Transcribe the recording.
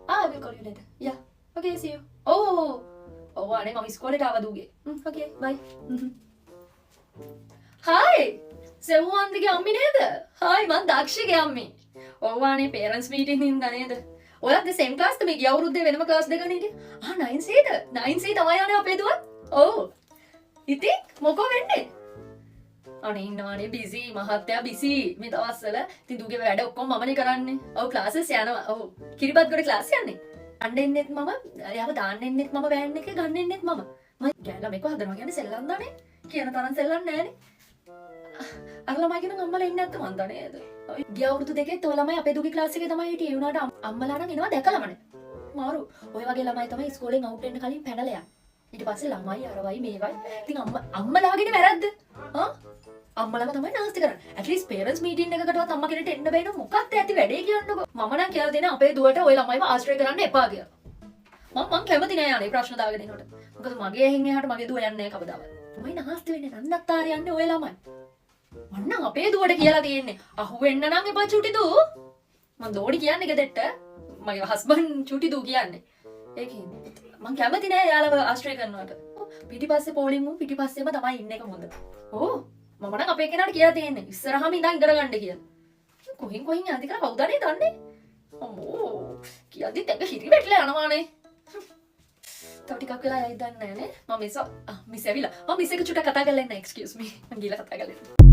I will call you later. Yeah. Okay, see you. Oh, අනේ මම ඉස්කෝලේට ආවා දූගේ. Okay, bye. Hi. සෙව්වන්දිගේ අම්මි නේද? Hi, මං දක්ෂිගේ අම්මි. ඔව් අනේ parents meeting හින්දා නේද? ඔයාත් same class ද මේ ගිය අවුරුද්දේ වෙනම class දෙකක් හිටියේ? 9C ද? 9C තමයි යන්නේ අපේ දුවත්. ඔව්. ඉතින් මොකෝ වෙන්නේ? අනේ ඉන්නවානේ busy මහත්තයා busy මේ දවස්වල. ඉතින් දුගේ වැඩ ඔක්කොම මමනේ කරන්නේ. ඔව් classes යනවා. ඔව්. කිරිබත්ගොඩ class යන්නේ. අන්න එන්නෙත් මම, එයාව දාන්න එන්නෙත් මම වෑන් එකේ ගන්න එන්නෙත් මම. මම ගෑලා මේක හදනවා කියන්නේ සෙල්ලම් දානේ. කියන තරම් සෙල්ලම් නෑනේ. අර ළමයි කියන අම්මලා ඉන්නේ නැත්නම් මන් දන්නේ නේද? ගිය අවුරුදු දෙකෙත් ඔය ළමයි අපේ දුගේ ක්ලාස් එකේ තමයි හිටියේ. ඒ වුණාට අම්මලා නම් එනවා දැකලාම නෑ. මාරු. ඔය වගේ ළමයි තමයි ඉස්කෝලෙන් අවුට් වෙන්න කලින් පැනලා යන්නේ. ඊට පස්සේ ළමයි අරවයි මේවයි. ඉතින් අම්මලාගේ වැරද්ද. අම්මලාම තමයි නාස්ති කරන්නේ. at least parents meeting එකකටවත් අම්මා කෙනෙක්ට එන්න බෑ නෝ මොකක්ද ඇති වැඩේ කියන්නකෝ. මම නම් කියලා දෙන අපේ දුවට ඔය ළමයිව ආශ්‍රය කරන්න එපා කියලා. මම කැමති නෑ යන්නේ ප්‍රශ්න දාගෙන ඉන්නකොට. මොකද මගේ ඇහෙන් එහාට මගේ දුව යන්නේ නෑ කවදාවත්. මම නාස්ති වෙන්නේ නන්නත්තාරේ යන්නේ ඔය ළමයි. මන්නම් අපේ දුවට කියලා තියෙන්නේ අහුවෙන්න නම් එපා චුටි දූ. මං දෝඩි කියන්නේ ගෙදෙට්ට මගේ හස්බන්ඩ් චුටි දූ කියන්නේ. ඒකින් මං කැමති නෑ යාළුව ආශ්‍රය කරනවට. පිටිපස්සේ පොලින් මු පිටිපස්සේම තමයි ඉන්න එක හොඳ. ඕ මම නම් අපේ කෙනාට කියලා තියෙන්නේ ඉස්සරහම ඉඳන් ඉගෙන ගන්න කියලා. කොහෙන් යන්ති කියලා කවුදනේ දන්නේ? අම්මෝ කියද්දි තැඟ හිරි වැටලා යනවානේ. තව ටිකක් වෙලා යයි දන්නේ නැහැ නේ. මම මිස් ඇවිල්ලා. මම මිස් එක චුට්ටක් කතා කරලා ඉන්න excuse me. මං ගිහලා කතා කරලා